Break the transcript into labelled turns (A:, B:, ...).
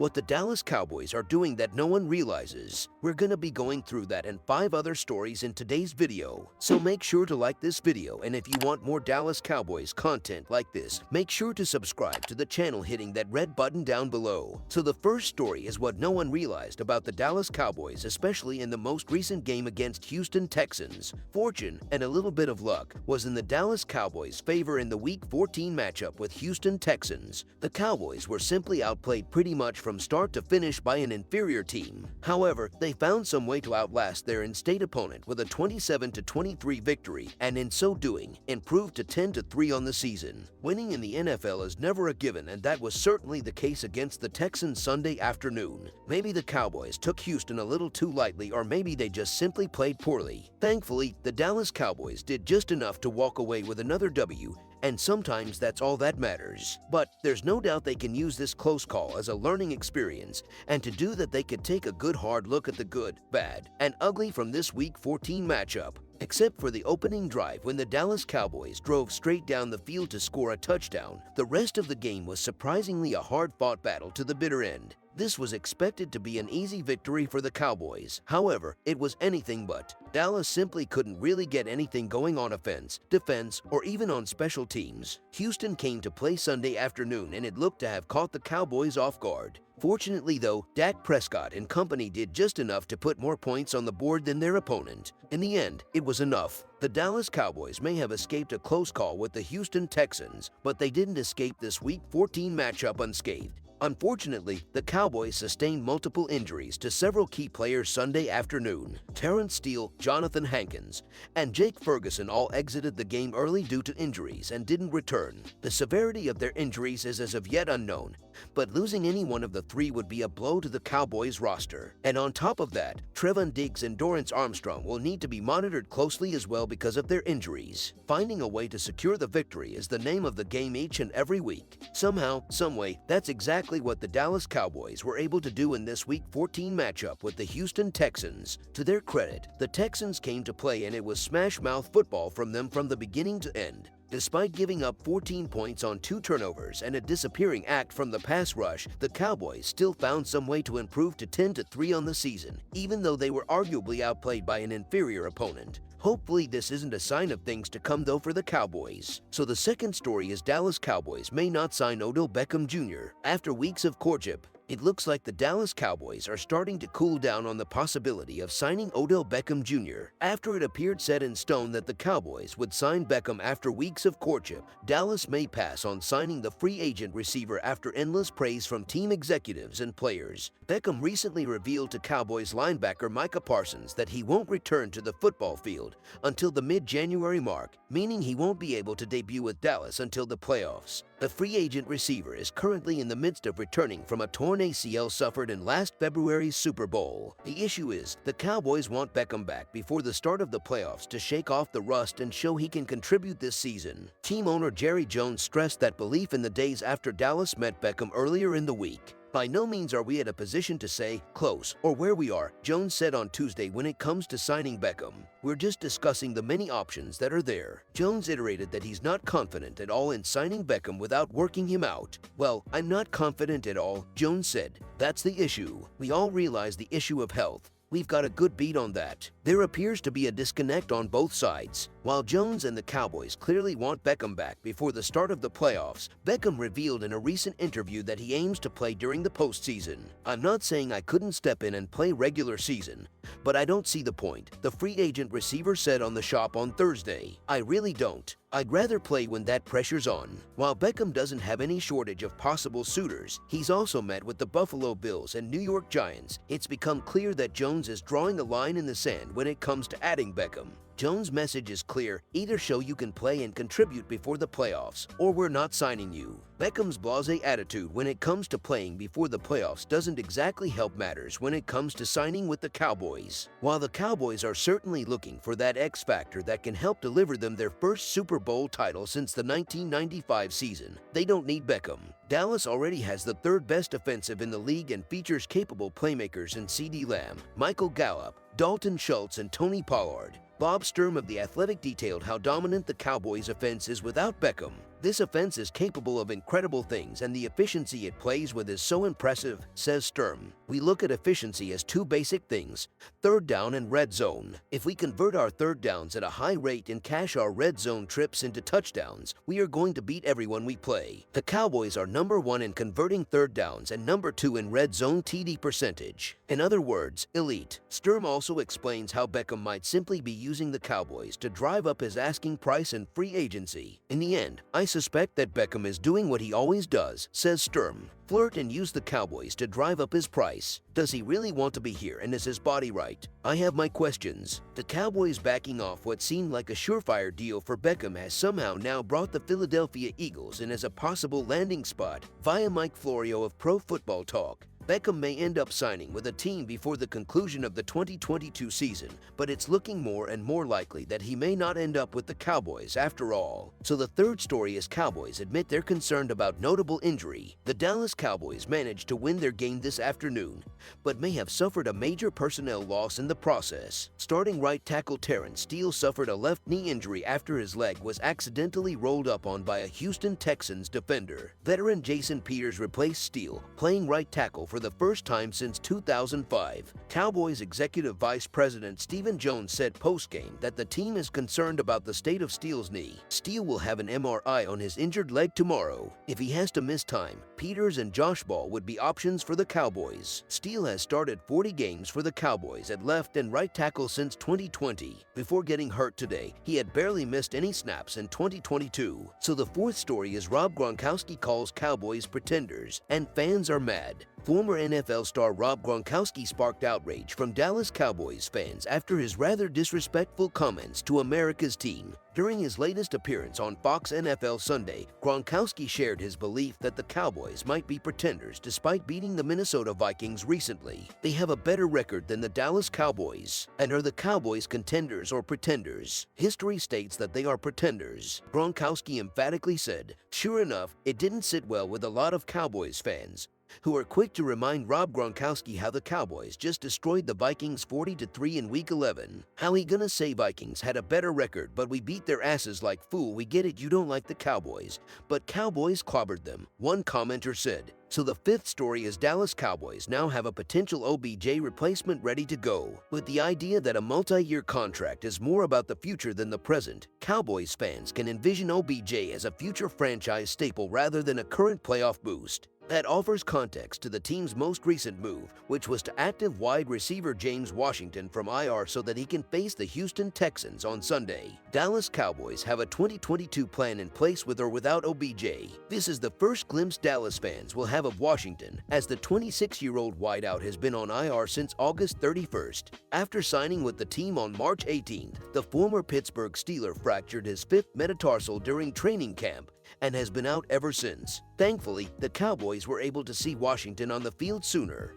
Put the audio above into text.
A: what the Dallas Cowboys are doing that no one realizes. We're gonna be going through that and 5 other stories in today's video. So make sure to like this video, and if you want more Dallas Cowboys content like this, make sure to subscribe to the channel hitting that red button down below. So the first story is what no one realized about the Dallas Cowboys, especially in the most recent game against Houston Texans. Fortune and a little bit of luck was in the Dallas Cowboys' favor in the Week 14 matchup with Houston Texans. The Cowboys were simply outplayed pretty much from start to finish by an inferior team. However, they found some way to outlast their in-state opponent with a 27-23 victory, and in so doing, improved to 10-3 on the season. Winning in the NFL is never a given, and that was certainly the case against the Texans Sunday afternoon. Maybe the Cowboys took Houston a little too lightly, or maybe they just simply played poorly. Thankfully, the Dallas Cowboys did just enough to walk away with another W, and sometimes that's all that matters. But there's no doubt they can use this close call as a learning experience, and to do that they could take a good hard look at the good, bad, and ugly from this Week 14 matchup. Except for the opening drive when the Dallas Cowboys drove straight down the field to score a touchdown, the rest of the game was surprisingly a hard-fought battle to the bitter end. This was expected to be an easy victory for the Cowboys. However, it was anything but. Dallas simply couldn't really get anything going on offense, defense, or even on special teams. Houston came to play Sunday afternoon, and it looked to have caught the Cowboys off guard. Fortunately though, Dak Prescott and company did just enough to put more points on the board than their opponent. In the end, it was enough. The Dallas Cowboys may have escaped a close call with the Houston Texans, but they didn't escape this Week 14 matchup unscathed. Unfortunately, the Cowboys sustained multiple injuries to several key players Sunday afternoon. Terence Steele, Jonathan Hankins, and Jake Ferguson all exited the game early due to injuries and didn't return. The severity of their injuries is as of yet unknown, but losing any one of the three would be a blow to the Cowboys roster. And on top of that, Trevon Diggs and Dorrance Armstrong will need to be monitored closely as well because of their injuries. Finding a way to secure the victory is the name of the game each and every week. Somehow, someway, that's exactly what the Dallas Cowboys were able to do in this Week 14 matchup with the Houston Texans. To their credit, the Texans came to play, and it was smash-mouth football from them from the beginning to end. Despite giving up 14 points on 2 turnovers and a disappearing act from the pass rush, the Cowboys still found some way to improve to 10-3 on the season, even though they were arguably outplayed by an inferior opponent. Hopefully this isn't a sign of things to come though for the Cowboys. So the second story is Dallas Cowboys may not sign Odell Beckham Jr. After weeks of courtship, it looks like the Dallas Cowboys are starting to cool down on the possibility of signing Odell Beckham Jr. After it appeared set in stone that the Cowboys would sign Beckham after weeks of courtship, Dallas may pass on signing the free agent receiver after endless praise from team executives and players. Beckham recently revealed to Cowboys linebacker Micah Parsons that he won't return to the football field until the mid-January mark, meaning he won't be able to debut with Dallas until the playoffs. The free agent receiver is currently in the midst of returning from a torn ACL suffered in last February's Super Bowl. The issue is, the Cowboys want Beckham back before the start of the playoffs to shake off the rust and show he can contribute this season. Team owner Jerry Jones stressed that belief in the days after Dallas met Beckham earlier in the week. By no means are we at a position to say, close, or where we are, Jones said on Tuesday when it comes to signing Beckham. We're just discussing the many options that are there. Jones iterated that he's not confident at all in signing Beckham without working him out. Well, I'm not confident at all, Jones said. That's the issue. We all realize the issue of health. We've got a good beat on that. There appears to be a disconnect on both sides. While Jones and the Cowboys clearly want Beckham back before the start of the playoffs, Beckham revealed in a recent interview that he aims to play during the postseason. I'm not saying I couldn't step in and play regular season, but I don't see the point, the free agent receiver said on The Shop on Thursday. I really don't. I'd rather play when that pressure's on. While Beckham doesn't have any shortage of possible suitors, he's also met with the Buffalo Bills and New York Giants. It's become clear that Jones is drawing a line in the sand when it comes to adding Beckham. Jones' message is clear: either show you can play and contribute before the playoffs, or we're not signing you. Beckham's blasé attitude when it comes to playing before the playoffs doesn't exactly help matters when it comes to signing with the Cowboys. While the Cowboys are certainly looking for that X factor that can help deliver them their first Super Bowl title since the 1995 season, they don't need Beckham. Dallas already has the third best offensive in the league and features capable playmakers in CeeDee Lamb, Michael Gallup, Dalton Schultz, and Tony Pollard. Bob Sturm of The Athletic detailed how dominant the Cowboys' offense is without Beckham. This offense is capable of incredible things, and the efficiency it plays with is so impressive, says Sturm. We look at efficiency as two basic things: third down and red zone. If we convert our third downs at a high rate and cash our red zone trips into touchdowns, we are going to beat everyone we play. The Cowboys are number 1 in converting third downs and number 2 in red zone TD percentage. In other words, elite. Sturm also explains how Beckham might simply be using the Cowboys to drive up his asking price in free agency. In the end, I suspect that Beckham is doing what he always does, says Sturm: flirt and use the Cowboys to drive up his price. Does he really want to be here, and is his body right? I have my questions. The Cowboys backing off what seemed like a surefire deal for Beckham has somehow now brought the Philadelphia Eagles in as a possible landing spot. Via Mike Florio of Pro Football Talk, Beckham may end up signing with a team before the conclusion of the 2022 season, but it's looking more and more likely that he may not end up with the Cowboys after all. So the third story is Cowboys admit they're concerned about notable injury. The Dallas Cowboys managed to win their game this afternoon, but may have suffered a major personnel loss in the process. Starting right tackle Terence Steele suffered a left knee injury after his leg was accidentally rolled up on by a Houston Texans defender. Veteran Jason Peters replaced Steele, playing right tackle for the first time since 2005. Cowboys Executive Vice President Stephen Jones said post-game that the team is concerned about the state of Steele's knee. Steele will have an MRI on his injured leg tomorrow. If he has to miss time, Peters and Josh Ball would be options for the Cowboys. Steele has started 40 games for the Cowboys at left and right tackle since 2020. Before getting hurt today, he had barely missed any snaps in 2022. So the fourth story is Rob Gronkowski calls Cowboys pretenders, and fans are mad. Former NFL star Rob Gronkowski sparked outrage from Dallas Cowboys fans after his rather disrespectful comments to America's team. During his latest appearance on Fox NFL Sunday, Gronkowski shared his belief that the Cowboys might be pretenders despite beating the Minnesota Vikings recently. They have a better record than the Dallas Cowboys. And are the Cowboys contenders or pretenders? History states that they are pretenders. Gronkowski emphatically said. Sure enough, it didn't sit well with a lot of Cowboys fans, who are quick to remind Rob Gronkowski how the Cowboys just destroyed the Vikings 40-3 in Week 11. How he gonna say Vikings had a better record, but we beat their asses like fool? We get it, you don't like the Cowboys, but Cowboys clobbered them, one commenter said. So the fifth story is Dallas Cowboys now have a potential OBJ replacement ready to go. With the idea that a multi-year contract is more about the future than the present, Cowboys fans can envision OBJ as a future franchise staple rather than a current playoff boost. That offers context to the team's most recent move, which was to active wide receiver James Washington from IR so that he can face the Houston Texans on Sunday. Dallas Cowboys have a 2022 plan in place with or without OBJ. This is the first glimpse Dallas fans will have of Washington, as the 26-year-old wideout has been on IR since August 31st. After signing with the team on March 18th, the former Pittsburgh Steeler fractured his fifth metatarsal during training camp and has been out ever since. Thankfully, the Cowboys were able to see Washington on the field sooner.